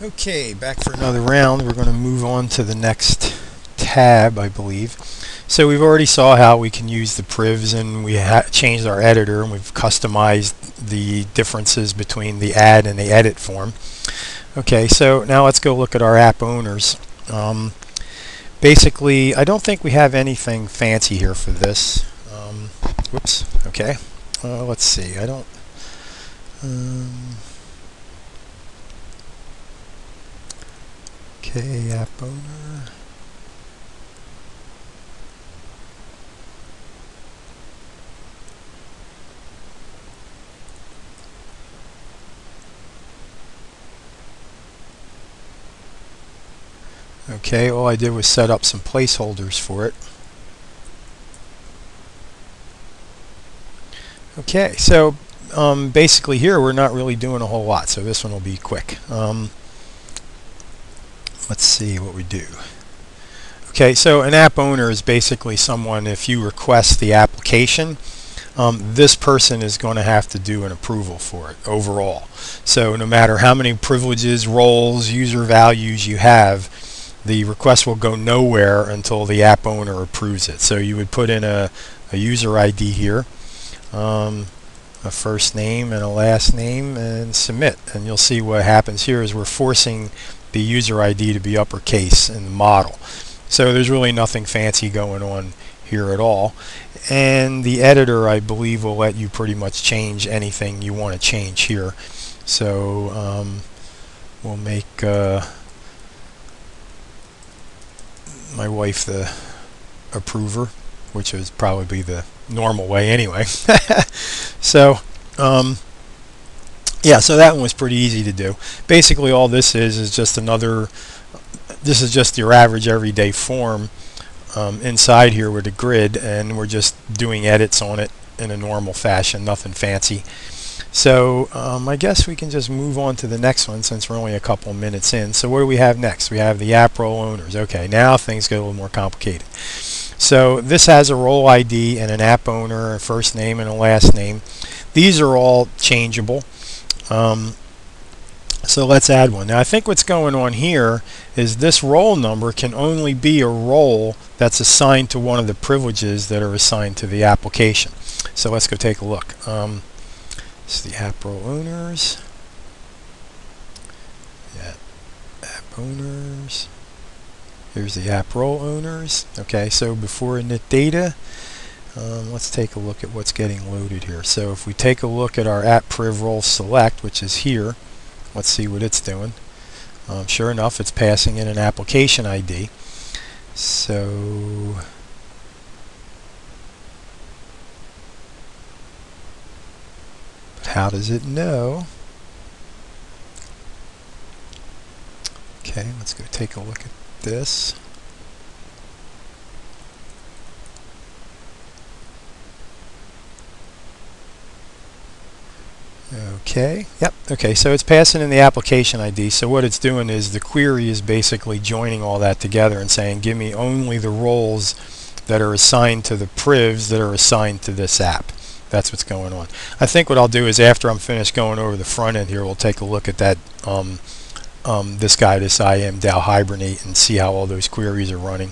Okay, back for another round. We're going to move on to the next tab, I believe. So we've already saw how we can use the privs, and we changed our editor, and we've customized the differences between the add and the edit form. Okay, so now let's go look at our app owners. Basically, I don't think we have anything fancy here for this. Whoops. Okay. Let's see. I don't. Okay, app owner. Okay, all I did was set up some placeholders for it. Okay, so basically here we're not really doing a whole lot, so this one will be quick. Let's see what we do. Okay, so an app owner is basically someone, if you request the application, this person is going to have to do an approval for it overall. So no matter how many privileges, roles, user values you have, the request will go nowhere until the app owner approves it. So you would put in a user ID here, a first name and a last name, and submit. And you'll see what happens here is we're forcing the user ID to be uppercase in the model. So there's really nothing fancy going on here at all. And the editor, I believe, will let you pretty much change anything you want to change here. So we'll make my wife the approver, which is probably the normal way anyway. So yeah, so that one was pretty easy to do. Basically all this is just this is just your average everyday form inside here with a grid, and we're just doing edits on it in a normal fashion, nothing fancy. So I guess we can just move on to the next one since we're only a couple minutes in. So what do we have next? We have the app role owners. Okay, now things get a little more complicated. So this has a role ID and an app owner, a first name and a last name. These are all changeable. So let's add one. Now I think what's going on here is this role number can only be a role that's assigned to one of the privileges that are assigned to the application. So let's go take a look. This is the app role owners. Yeah, app owners. Here's the app role owners. Okay, so before init data, let's take a look at what's getting loaded here. So if we take a look at our app priv role select, which is here, let's see what it's doing. Sure enough, it's passing in an application ID. So but how does it know? Okay, let's go take a look at this. Okay, yep, okay, so it's passing in the application ID. So what it's doing is the query is basically joining all that together and saying give me only the roles that are assigned to the privs that are assigned to this app. That's what's going on. I think what I'll do is after I'm finished going over the front end here, we'll take a look at that this guy, this IM DAO Hibernate, and see how all those queries are running.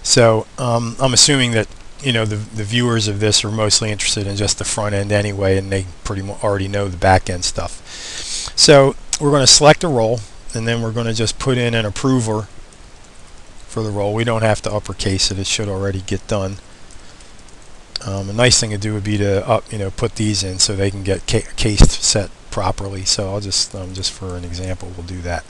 So I'm assuming that the viewers of this are mostly interested in just the front end anyway, and they pretty much already know the back end stuff. So we're going to select a role, and then we're going to just put in an approver for the role. We don't have to uppercase it; it should already get done. A nice thing to do would be to put these in so they can get cased set properly. So I'll just for an example, we'll do that.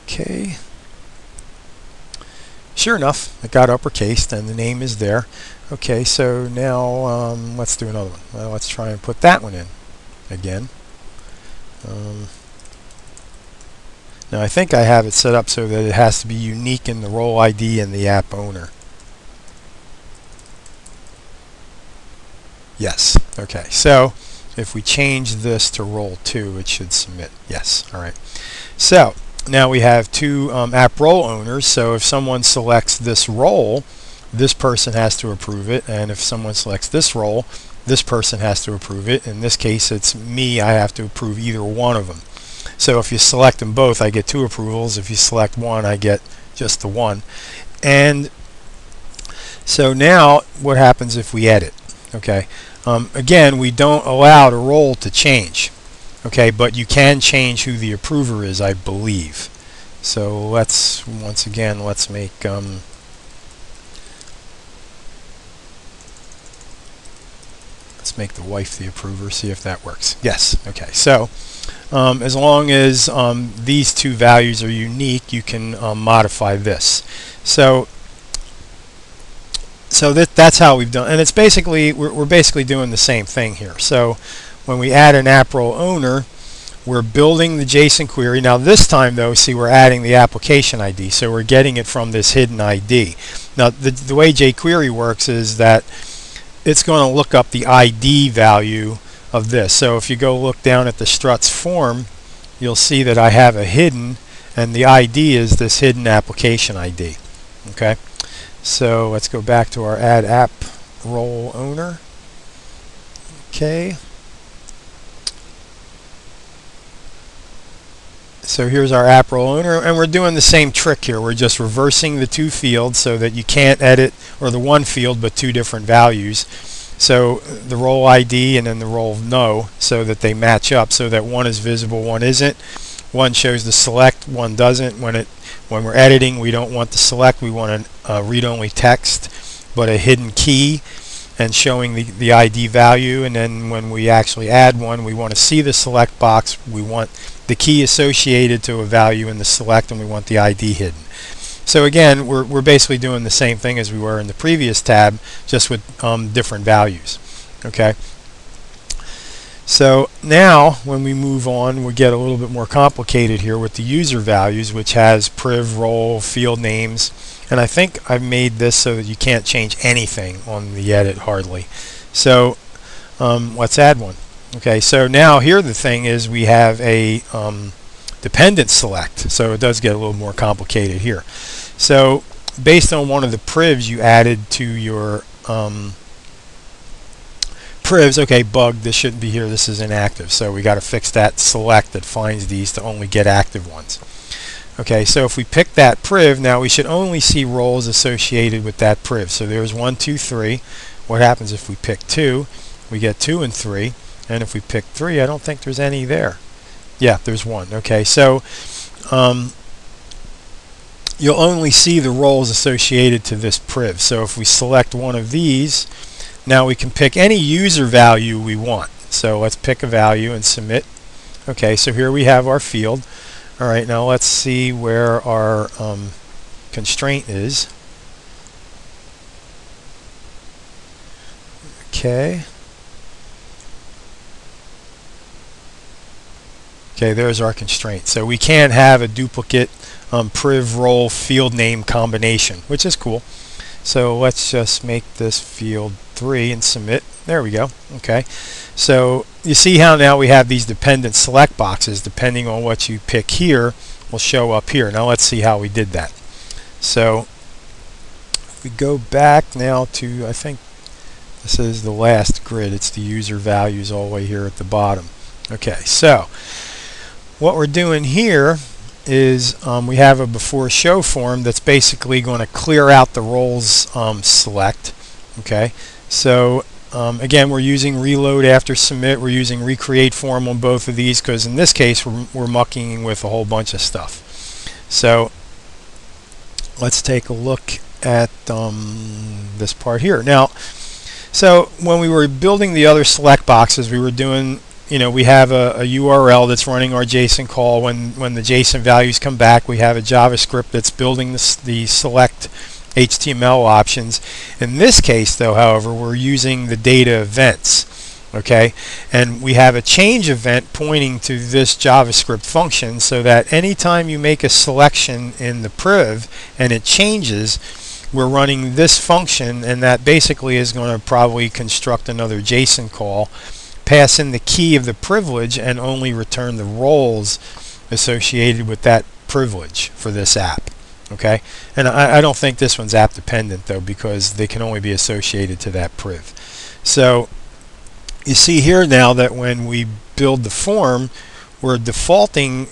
Okay. Sure enough, it got uppercased and the name is there. Okay, so now let's do another one. Well, let's try and put that one in again. Now I think I have it set up so that it has to be unique in the role ID and the app owner. Yes. Okay, so if we change this to role 2, it should submit. Yes. All right. So now we have two app role owners, so if someone selects this role, this person has to approve it, and if someone selects this role, this person has to approve it. In this case, it's me. I have to approve either one of them. So if you select them both, I get 2 approvals. If you select one, I get just the one. And so now what happens if we edit? Okay, again, we don't allow the role to change. Okay, but you can change who the approver is, I believe. So let's make let's make the wife the approver, see if that works. Yes. Okay, so as long as these 2 values are unique, you can modify this. So that's how we've done, and it's basically we're basically doing the same thing here. So when we add an app role owner, we're building the JSON query. Now this time though, see, we're adding the application ID, so we're getting it from this hidden ID. Now the way JQuery works is that it's going to look up the ID value of this. So if you go look down at the struts form, you'll see that I have a hidden, and the ID is this hidden application ID. Okay, so let's go back to our add app role owner. Okay, so here's our app role owner, and we're doing the same trick here. We're just reversing the 2 fields so that you can't edit, or the 1 field but 2 different values. So the role ID and then the role no, so that they match up, so that one is visible, one isn't. One shows the select, one doesn't. When we're editing, we don't want the select, we want a read-only text, but a hidden key and showing the ID value. And then when we actually add one, we want to see the select box, we want the key associated to a value in the select, and we want the ID hidden. So again, we're basically doing the same thing as we were in the previous tab, just with different values. Okay. So now when we move on, we get a little bit more complicated here with the user values, which has priv, role, field names, and I think I've made this so that you can't change anything on the edit hardly. So let's add one. Okay, so now here the thing is we have a dependent select, so it does get a little more complicated here. So based on one of the privs you added to your privs, okay, bug, this shouldn't be here, this is inactive, so we got to fix that select that finds these to only get active ones. Okay, so if we pick that priv, now we should only see roles associated with that priv. So there's 1, 2, 3. What happens if we pick 2? We get 2 and 3, and if we pick 3, I don't think there's any there. Yeah, there's 1. Okay, so you'll only see the roles associated to this priv. So if we select one of these, now we can pick any user value we want. So let's pick a value and submit. Okay, so here we have our field. All right, now let's see where our constraint is. Okay. Okay, there's our constraint. So we can't have a duplicate priv role field name combination, which is cool. So let's just make this field 3 and submit. There we go. Okay, so you see how now we have these dependent select boxes. Depending on what you pick here will show up here. Now let's see how we did that. So if we go back now to, I think this is the last grid, it's the user values all the way here at the bottom. Okay, so what we're doing here is we have a before show form that's basically going to clear out the roles select. Okay, so again, we're using reload after submit. We're using recreate form on both of these because in this case we're mucking with a whole bunch of stuff. So let's take a look at this part here. Now, so when we were building the other select boxes, we were doing, you know, we have a URL that's running our JSON call. When the JSON values come back, we have a JavaScript that's building the select HTML options. In this case, though, however, we're using the data events. Okay, and we have a change event pointing to this JavaScript function, so that anytime you make a selection in the priv and it changes, we're running this function, and that basically is going to probably construct another JSON call, pass in the key of the privilege, and only return the roles associated with that privilege for this app. Okay, and I don't think this one's app dependent though, because they can only be associated to that priv. So you see here now that when we build the form, we're defaulting